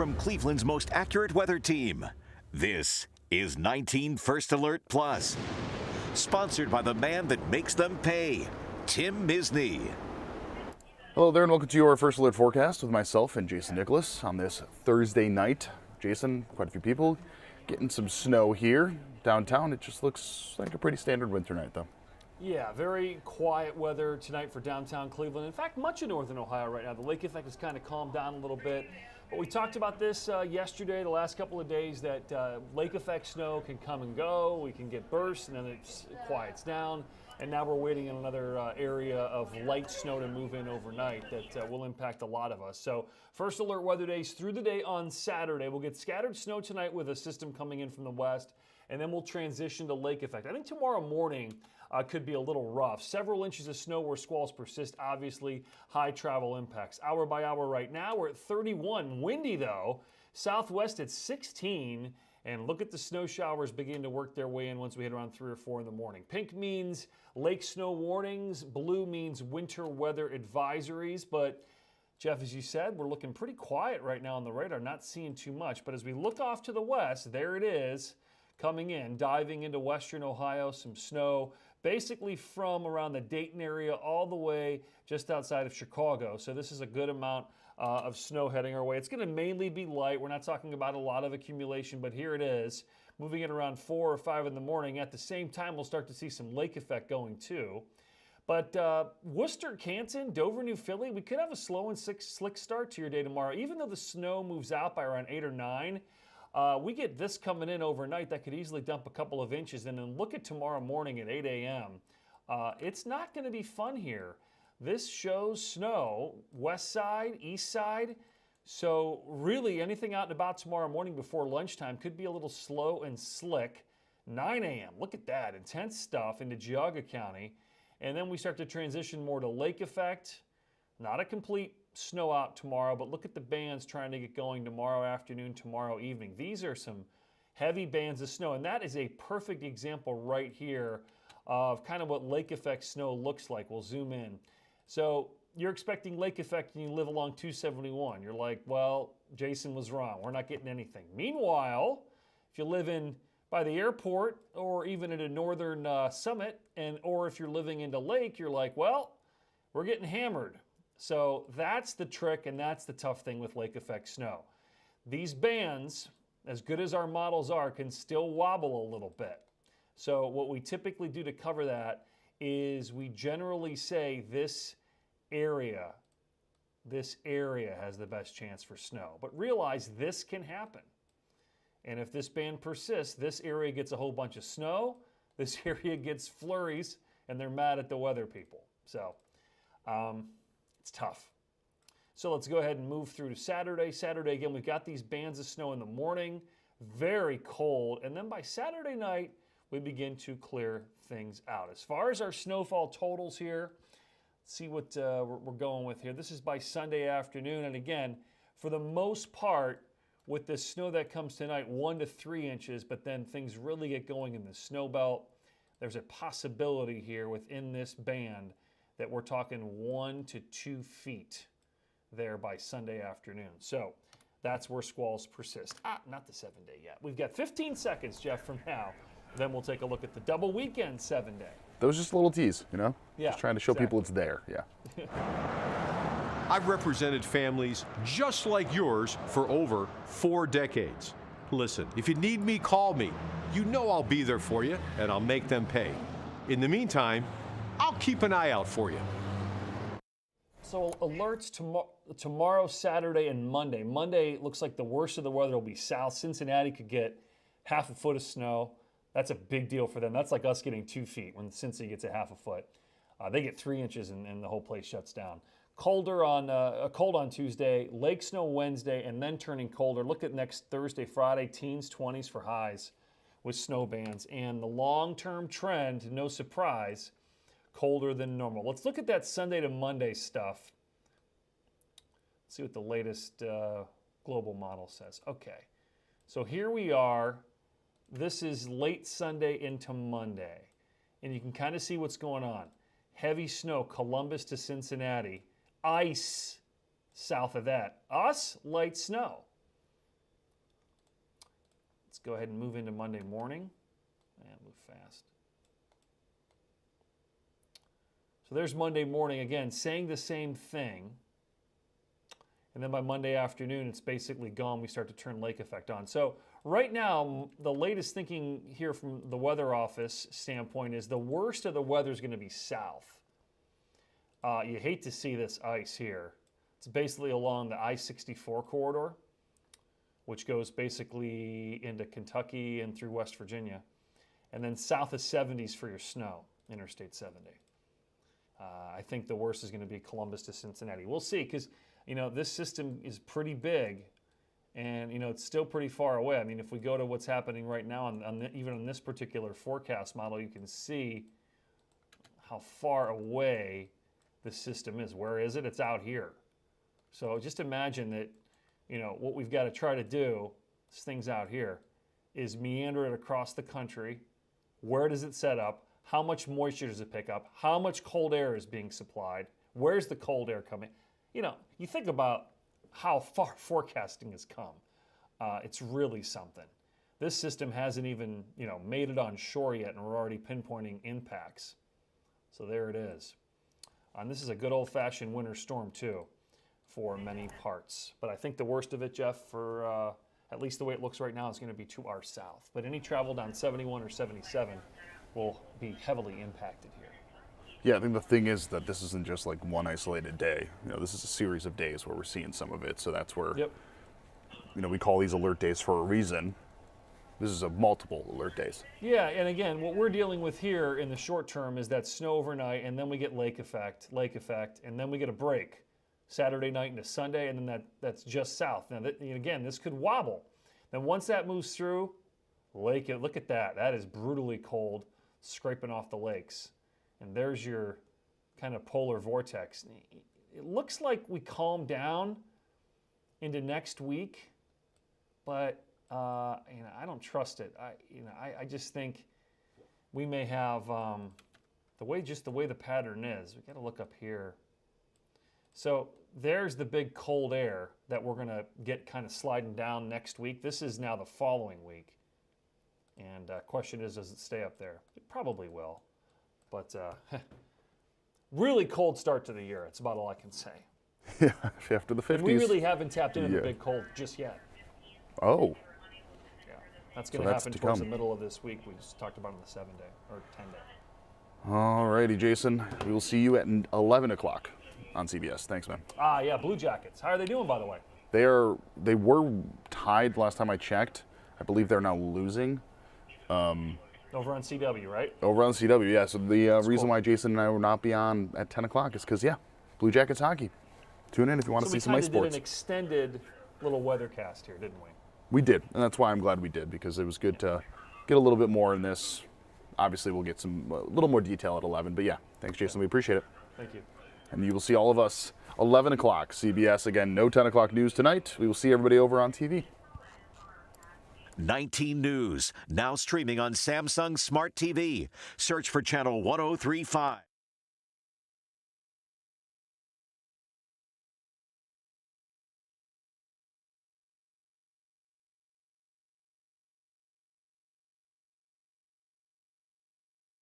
from Cleveland's most accurate weather team. This is 19 First Alert Plus, sponsored by the man that makes them pay, Tim Misney. Hello there and welcome to your First Alert forecast with myself and Jason Nicholas on this Thursday night. Jason, quite a few people getting some snow here downtown. It just looks like a pretty standard winter night though. Yeah, very quiet weather tonight for downtown Cleveland. In fact, much of northern Ohio right now. The lake effect has kind of calmed down a little bit. But we talked about this yesterday, the last couple of days, that lake effect snow can come and go. We can get bursts and then it quiets down. And now we're waiting in another area of light snow to move in overnight that will impact a lot of us. So first alert weather days through the day on Saturday. We'll get scattered snow tonight with a system coming in from the west, and then we'll transition to lake effect. I think tomorrow morning could be a little rough. Several inches of snow where squalls persist, obviously high travel impacts. Hour by hour right now, we're at 31. Windy though, southwest at 16. And look at the snow showers begin to work their way in once we hit around 3 or 4 in the morning. Pink means lake snow warnings. Blue means winter weather advisories. But Jeff, as you said, we're looking pretty quiet right now on the radar, not seeing too much. But as we look off to the west, there it is, coming in, diving into western Ohio, some snow, basically from around the Dayton area all the way just outside of Chicago. So this is a good amount of snow heading our way. It's going to mainly be light. We're not talking about a lot of accumulation, but here it is, moving in around 4 or 5 in the morning. At the same time, we'll start to see some lake effect going too. But Worcester, Canton, Dover, New Philly, we could have a slow and slick start to your day tomorrow. Even though the snow moves out by around 8 or 9, we get this coming in overnight that could easily dump a couple of inches. And then look at tomorrow morning at 8 a.m. It's not going to be fun here. This shows snow, west side, east side. So really anything out and about tomorrow morning before lunchtime could be a little slow and slick. 9 a.m., look at that, intense stuff into Geauga County. And then we start to transition more to lake effect. Not a complete snow out tomorrow, but look at the bands trying to get going tomorrow afternoon, tomorrow evening. These are some heavy bands of snow, and that is a perfect example right here of kind of what lake effect snow looks like. We'll zoom in. So you're expecting lake effect and you live along 271. You're like, well, Jason was wrong. We're not getting anything. Meanwhile, if you live in by the airport or even at a northern summit, or if you're living into lake, you're like, well, we're getting hammered. So that's the trick, and that's the tough thing with lake effect snow. These bands, as good as our models are, can still wobble a little bit. So what we typically do to cover that is we generally say this area has the best chance for snow. But realize this can happen. And if this band persists, this area gets a whole bunch of snow, this area gets flurries, and they're mad at the weather people. So it's tough. So let's go ahead and move through to Saturday. Saturday, again, we've got these bands of snow in the morning, very cold. And then by Saturday night, we begin to clear things out. As far as our snowfall totals here, let's see what we're going with here. This is by Sunday afternoon. And again, for the most part, with the snow that comes tonight, 1 to 3 inches, but then things really get going in the snow belt. There's a possibility here within this band that we're talking 1 to 2 feet there by Sunday afternoon. So that's where squalls persist. Not the 7-day yet. We've got 15 seconds, Jeff, from now. Then we'll take a look at the double weekend 7-day. Those just a little tease, you know? Yeah, just trying to show people it's there, yeah. I've represented families just like yours for over 4 decades. Listen, if you need me, call me. You know I'll be there for you, and I'll make them pay. In the meantime, I'll keep an eye out for you. So alerts tomorrow, Saturday, and Monday. Monday looks like the worst of the weather will be south. Cincinnati could get half a foot of snow. That's a big deal for them. That's like us getting 2 feet when Cincy gets a half a foot. They get 3 inches and the whole place shuts down. Cold on Tuesday, lake snow Wednesday, and then turning colder. Look at next Thursday, Friday, teens, 20s for highs with snow bands. And the long-term trend, no surprise, colder than normal. Let's look at that Sunday to Monday stuff. Let's see what the latest global model says. Okay, so here we are. This is late Sunday into Monday. And you can kind of see what's going on. Heavy snow, Columbus to Cincinnati. Ice south of that. Us, light snow. Let's go ahead and move into Monday morning. And move fast. So there's Monday morning, again, saying the same thing. And then by Monday afternoon, it's basically gone. We start to turn lake effect on. So right now, the latest thinking here from the weather office standpoint is the worst of the weather is going to be south. You hate to see this ice here. It's basically along the I-64 corridor, which goes basically into Kentucky and through West Virginia. And then south of 70s for your snow, Interstate 70. I think the worst is going to be Columbus to Cincinnati. We'll see, because this system is pretty big, and it's still pretty far away. I mean, if we go to what's happening right now, even on this particular forecast model, you can see how far away the system is. Where is it? It's out here. So just imagine that, what we've got to try to do, this thing's out here, is meander it across the country. Where does it set up? How much moisture does it pick up? How much cold air is being supplied? Where's the cold air coming? You think about how far forecasting has come. It's really something. This system hasn't even, made it on shore yet, and we're already pinpointing impacts. So there it is. And this is a good old-fashioned winter storm, too, for many parts. But I think the worst of it, Jeff, for at least the way it looks right now, is going to be to our south. But any travel down 71 or 77 will be heavily impacted here. Yeah, I think the thing is that this isn't just like one isolated day. This is a series of days where we're seeing some of it. So that's where, we call these alert days for a reason. This is a multiple alert days. Yeah, and again, what we're dealing with here in the short term is that snow overnight, and then we get lake effect, and then we get a break Saturday night into Sunday, and then that's just south. Now, again, this could wobble. Then once that moves through, look at that. That is brutally cold, scraping off the lakes. And there's your kind of polar vortex. It looks like we calm down into next week, but I don't trust it. I just think we may have the way the pattern is. We got to look up here. So there's the big cold air that we're going to get kind of sliding down next week. This is now the following week. And question is, does it stay up there? It probably will. But really cold start to the year. That's about all I can say. Yeah, after the 50s. And we really haven't tapped into the big cold just yet. Oh. Yeah, that's going to happen towards the middle of this week. We just talked about on the 7-day or 10-day. All righty, Jason. We will see you at 11 o'clock on CBS. Thanks, man. Yeah, Blue Jackets. How are they doing, by the way? They were tied last time I checked. I believe they're now losing. Over on CW, right? Over on CW, yeah. So the reason why Jason and I will not be on at 10 o'clock is because, Blue Jackets hockey. Tune in if you want to see some ice sports. So we did an extended little weathercast here, didn't we? We did, and that's why I'm glad we did, because it was good to get a little bit more in this. Obviously, we'll get a little more detail at 11, but thanks, Jason. We appreciate it. Thank you. And you will see all of us 11 o'clock, CBS. Again, no 10 o'clock news tonight. We will see everybody over on TV. 19 News, now streaming on Samsung Smart TV. Search for channel 1035.